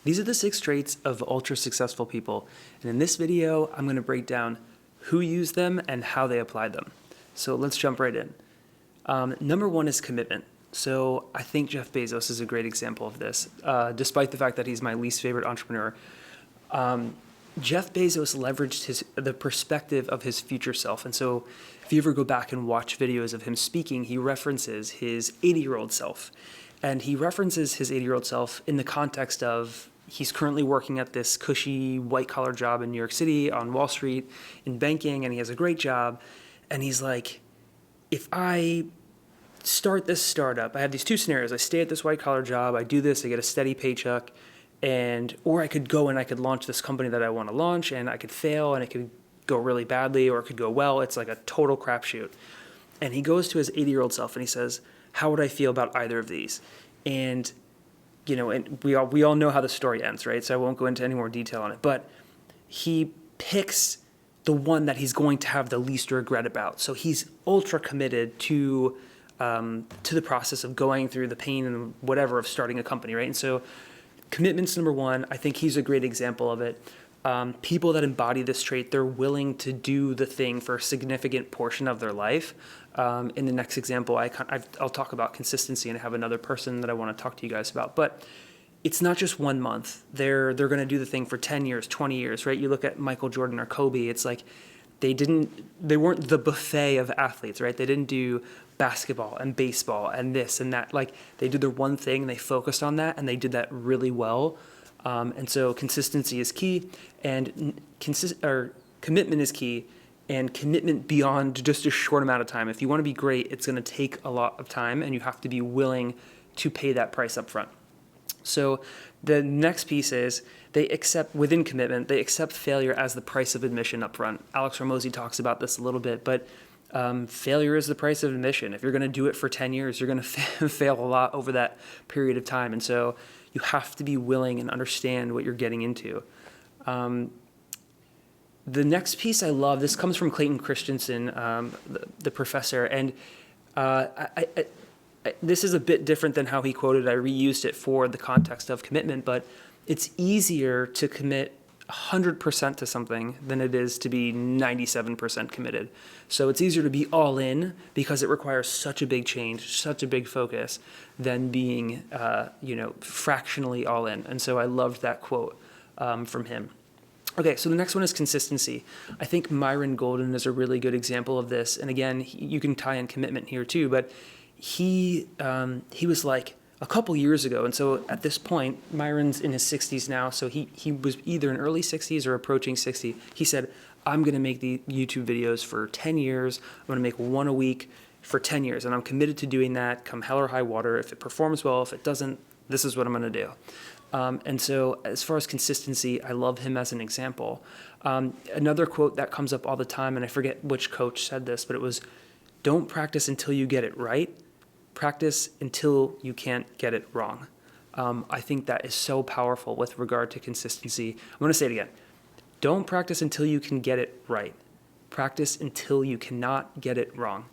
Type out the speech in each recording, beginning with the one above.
These are the 6 traits of ultra successful people. And in this video, I'm going to break down who used them and how they applied them. So let's jump right in. Number 1 is commitment. So I think Jeff Bezos is a great example of this, despite the fact that he's my least favorite entrepreneur. Jeff Bezos leveraged the perspective of his future self. And so if you ever go back and watch videos of him speaking, he references his 80-year-old self. And he references his 80-year-old self in the context of he's currently working at this cushy white-collar job in New York City on Wall Street in banking, and he has a great job. And he's like, if I start this startup, I have these 2 scenarios. I stay at this white-collar job, I do this, I get a steady paycheck, or I could go and I could launch this company that I want to launch, and I could fail, and it could go really badly, or it could go well. It's like a total crapshoot. And he goes to his 80-year-old self and he says, how would I feel about either of these? And and we all know how the story ends, right? So I won't go into any more detail on it. But he picks the one that he's going to have the least regret about. So he's ultra committed to the process of going through the pain and whatever of starting a company, right? And so commitment's number 1. I think he's a great example of it. People that embody this trait, they're willing to do the thing for a significant portion of their life. In the next example, I'll talk about consistency, and I have another person that I want to talk to you guys about. But it's not just 1 month. They're going to do the thing for 10 years, 20 years, right? You look at Michael Jordan or Kobe, it's like they weren't the buffet of athletes, right? They didn't do basketball and baseball and this and that. Like, they did their one thing, they focused on that, and they did that really well. And so consistency is key, and commitment is key, and commitment beyond just a short amount of time. If you want to be great, it's going to take a lot of time, and you have to be willing to pay that price up front. So the next piece is within commitment, they accept failure as the price of admission up front. Alex Hormozi talks about this a little bit, but failure is the price of admission. If you're going to do it for 10 years, you're going to fail a lot over that period of time. And so you have to be willing and understand what you're getting into. The next piece I love, this comes from Clayton Christensen, the professor, and this is a bit different than how he quoted. I reused it for the context of commitment, but it's easier to commit 100% to something than it is to be 97% committed. So it's easier to be all in because it requires such a big change, such a big focus, than being, fractionally all in. And so I loved that quote from him. Okay, so the next one is consistency. I think Myron Golden is a really good example of this. And again, you can tie in commitment here too, but he was like a couple years ago. And so at this point, Myron's in his 60s now. So he was either in early 60s or approaching 60. He said, I'm going to make the YouTube videos for 10 years. I'm going to make 1 a week for 10 years. And I'm committed to doing that come hell or high water. If it performs well, if it doesn't, this is what I'm going to do. And so as far as consistency, I love him as an example. Another quote that comes up all the time, and I forget which coach said this, but it was, don't practice until you get it right. Practice until you can't get it wrong. I think that is so powerful with regard to consistency. I'm going to say it again. Don't practice until you can get it right. Practice until you cannot get it wrong.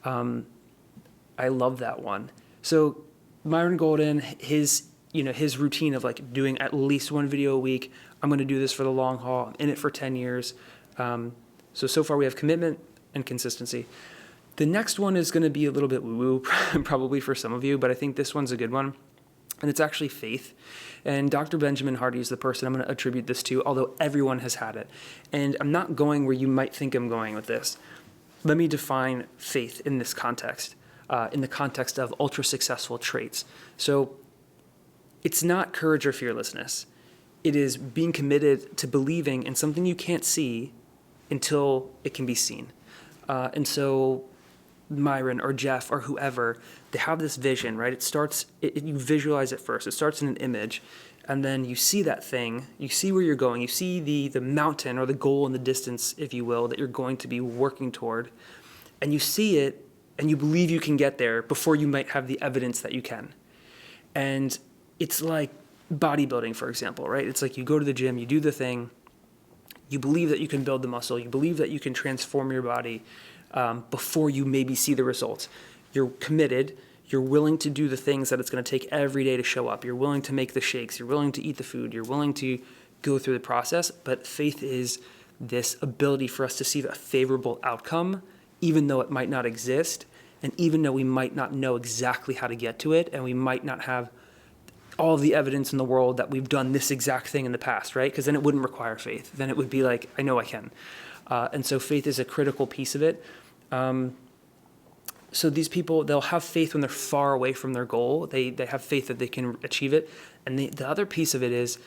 I love that one. So Myron Golden, his routine of like doing at least 1 video a week. I'm going to do this for the long haul. I'm in it for 10 years. So far we have commitment and consistency. The next one is going to be a little bit woo-woo probably for some of you, but I think this one's a good one. And it's actually faith. And Dr. Benjamin Hardy is the person I'm going to attribute this to, although everyone has had it. And I'm not going where you might think I'm going with this. Let me define faith in this context, in the context of ultra-successful traits. So it's not courage or fearlessness. It is being committed to believing in something you can't see until it can be seen. And so Myron or Jeff or whoever, they have this vision, right? You visualize it first. It starts in an image, and then you see that thing. You see where you're going. You see the mountain or the goal in the distance, if you will, that you're going to be working toward. And you see it, and you believe you can get there before you might have the evidence that you can. And it's like bodybuilding, for example, right? It's like you go to the gym, you do the thing, you believe that you can build the muscle, you believe that you can transform your body before you maybe see the results. You're committed, you're willing to do the things that it's going to take every day to show up. You're willing to make the shakes. You're willing to eat the food. You're willing to go through the process. But faith is this ability for us to see a favorable outcome, even though it might not exist, and even though we might not know exactly how to get to it, and we might not have all of the evidence in the world that we've done this exact thing in the past, right? Because then it wouldn't require faith. Then it would be like, I know I can. And so faith is a critical piece of it. So these people, they'll have faith when they're far away from their goal. They have faith that they can achieve it. And the other piece of it is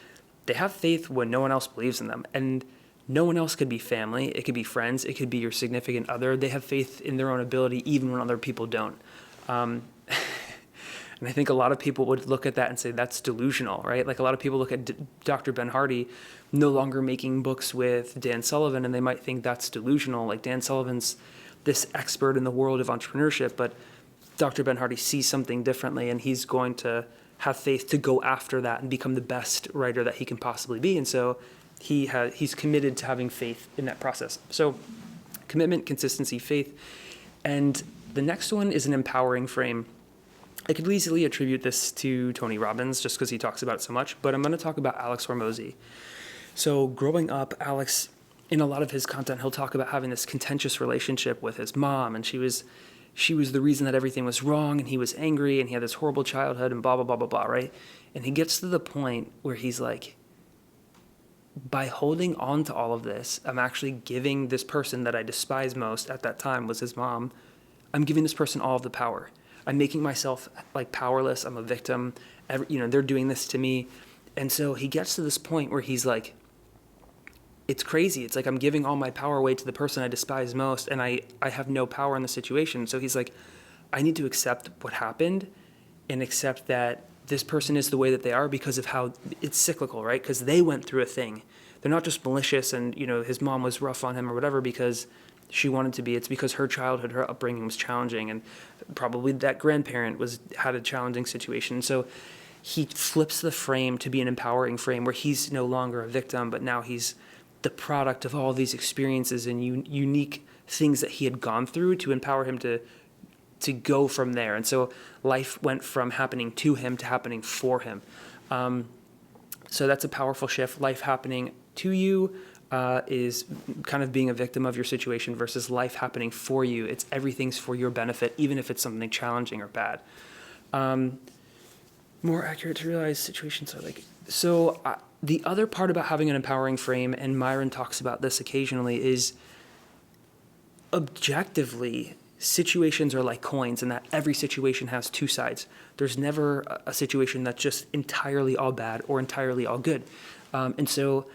they have faith when no one else believes in them. And no one else could be family. It could be friends. It could be your significant other. They have faith in their own ability even when other people don't. And I think a lot of people would look at that and say that's delusional, right? Like a lot of people look at Dr. Ben Hardy no longer making books with Dan Sullivan, and they might think that's delusional. Like Dan Sullivan's this expert in the world of entrepreneurship, but Dr. Ben Hardy sees something differently, and he's going to have faith to go after that and become the best writer that he can possibly be. And so he's committed to having faith in that process. So commitment, consistency, faith. And the next one is an empowering frame. I could easily attribute this to Tony Robbins just because he talks about it so much, but I'm going to talk about Alex Hormozi. So growing up, Alex, in a lot of his content, he'll talk about having this contentious relationship with his mom, and she was the reason that everything was wrong, and he was angry, and he had this horrible childhood, and blah, blah, blah, blah, blah, right? And he gets to the point where he's like, by holding on to all of this, I'm actually giving this person that I despise most at that time was his mom, I'm giving this person all of the power. I'm making myself like powerless. I'm a victim. They're doing this to me. And so he gets to this point where he's like, it's crazy. It's like I'm giving all my power away to the person I despise most, and I have no power in the situation. So he's like, I need to accept what happened and accept that this person is the way that they are because of how it's cyclical, right? Because they went through a thing. They're not just malicious and, his mom was rough on him or whatever because she wanted to be. It's because her childhood, her upbringing was challenging, and probably that grandparent had a challenging situation. So he flips the frame to be an empowering frame where he's no longer a victim, but now he's the product of all these experiences and unique things that he had gone through to empower him to go from there. And so life went from happening to him to happening for him. So that's a powerful shift. Life happening to you is kind of being a victim of your situation versus life happening for you. It's everything's for your benefit, even if it's something challenging or bad. More accurate to realize situations are like, so the other part about having an empowering frame, and Myron talks about this occasionally, is objectively, situations are like coins, and that every situation has two sides. There's never a situation that's just entirely all bad or entirely all good. And so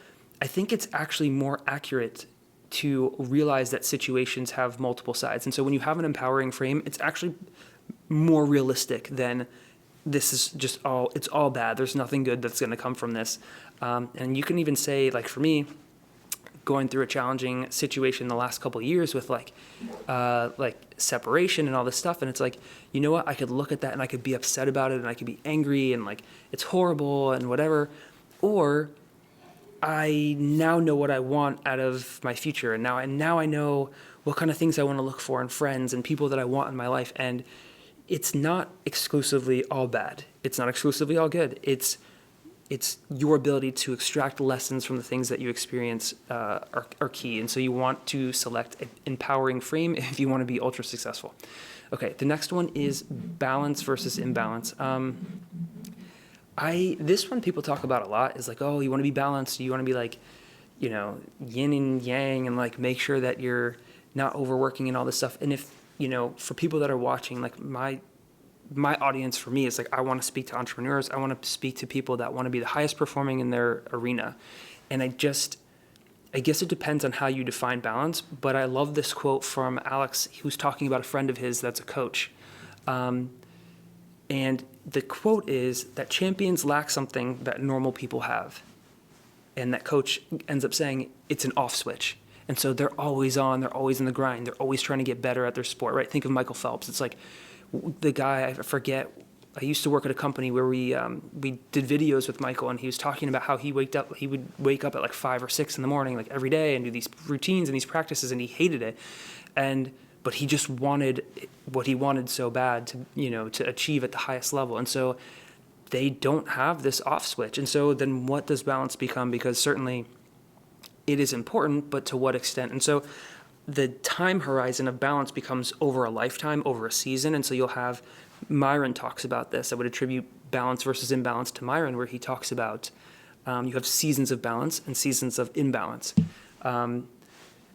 I think it's actually more accurate to realize that situations have multiple sides. And so when you have an empowering frame, it's actually more realistic than this is just it's all bad. There's nothing good that's going to come from this. And you can even say, like for me, going through a challenging situation the last couple of years with like separation and all this stuff. And it's like, you know what? I could look at that and I could be upset about it and I could be angry and like, it's horrible and whatever. Or I now know what I want out of my future. And now I know what kind of things I want to look for in friends and people that I want in my life. And it's not exclusively all bad. It's not exclusively all good. It's your ability to extract lessons from the things that you experience are key. And so you want to select an empowering frame if you want to be ultra successful. Okay, the next one is balance versus imbalance. This one people talk about a lot is like, oh, you want to be balanced. You want to be like, yin and yang and like make sure that you're not overworking and all this stuff. And if, for people that are watching, like my audience for me is like, I want to speak to entrepreneurs. I want to speak to people that want to be the highest performing in their arena. And I guess it depends on how you define balance, but I love this quote from Alex, who's talking about a friend of his that's a coach. And the quote is that champions lack something that normal people have. And that coach ends up saying it's an off switch. And so they're always on, they're always in the grind, they're always trying to get better at their sport, right? Think of Michael Phelps. It's like the guy, I forget, I used to work at a company where we did videos with Michael, and he was talking about how he would wake up at like 5 or 6 in the morning, like every day, and do these routines and these practices, and he hated it. And but he just wanted what he wanted so bad to, to achieve at the highest level. And so they don't have this off switch. And so then what does balance become? Because certainly it is important, but to what extent? And so the time horizon of balance becomes over a lifetime, over a season. And so you'll have, Myron talks about this. I would attribute balance versus imbalance to Myron, where he talks about you have seasons of balance and seasons of imbalance.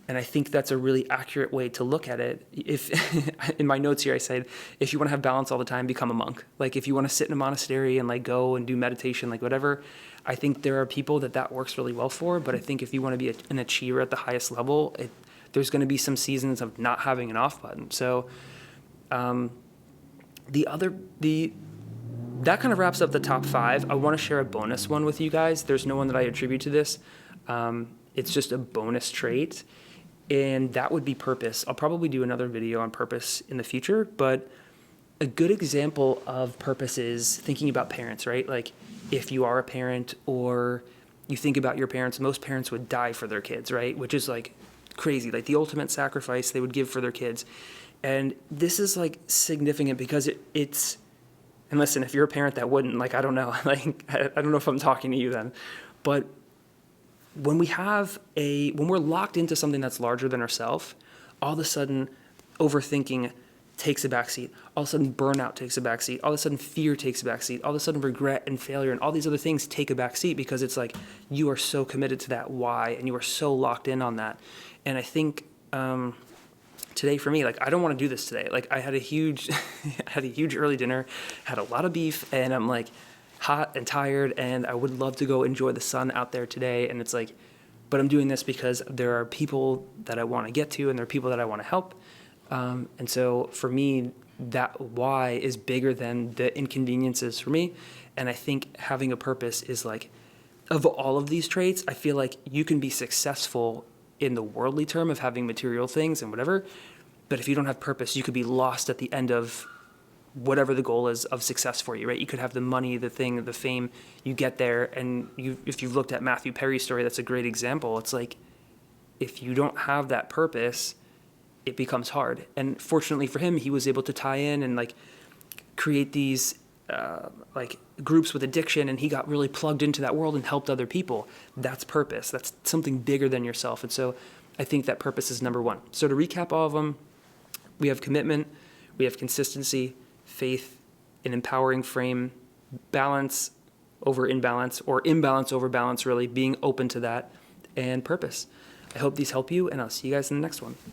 And I think that's a really accurate way to look at it. If in my notes here, I said, if you want to have balance all the time, become a monk. Like if you want to sit in a monastery and like go and do meditation, like whatever, I think there are people that works really well for. But I think if you want to be an achiever at the highest level, there's going to be some seasons of not having an off button. So that kind of wraps up the top 5. I want to share a bonus one with you guys. There's no one that I attribute to this. It's just a bonus trait. And that would be purpose. I'll probably do another video on purpose in the future, but a good example of purpose is thinking about parents, right? Like if you are a parent or you think about your parents, most parents would die for their kids, right? Which is like crazy, like the ultimate sacrifice they would give for their kids. And this is like significant because it's, and listen, if you're a parent that wouldn't, like, I don't know, like, I don't know if I'm talking to you then, but when we're locked into something that's larger than ourselves, all of a sudden overthinking takes a backseat. All of a sudden burnout takes a backseat. All of a sudden fear takes a backseat. All of a sudden regret and failure and all these other things take a backseat because it's like you are so committed to that why and you are so locked in on that. And I think today for me, like I don't want to do this today. Like I had a huge early dinner, had a lot of beef, and I'm like hot and tired, and I would love to go enjoy the sun out there today. And it's like, but I'm doing this because there are people that I want to get to, and there are people that I want to help. And so for me, that why is bigger than the inconveniences for me. And I think having a purpose is like, of all of these traits, I feel like you can be successful in the worldly term of having material things and whatever. But if you don't have purpose, you could be lost at the end of whatever the goal is of success for you, right? You could have the money, the thing, the fame, you get there. And if you've looked at Matthew Perry's story, that's a great example. It's like, if you don't have that purpose, it becomes hard. And fortunately for him, he was able to tie in and like create these like groups with addiction, and he got really plugged into that world and helped other people. That's purpose. That's something bigger than yourself. And so I think that purpose is number 1. So to recap all of them, we have commitment, we have consistency, faith, an empowering frame, balance over imbalance, or imbalance over balance, really being open to that, and purpose. I hope these help you, and I'll see you guys in the next one.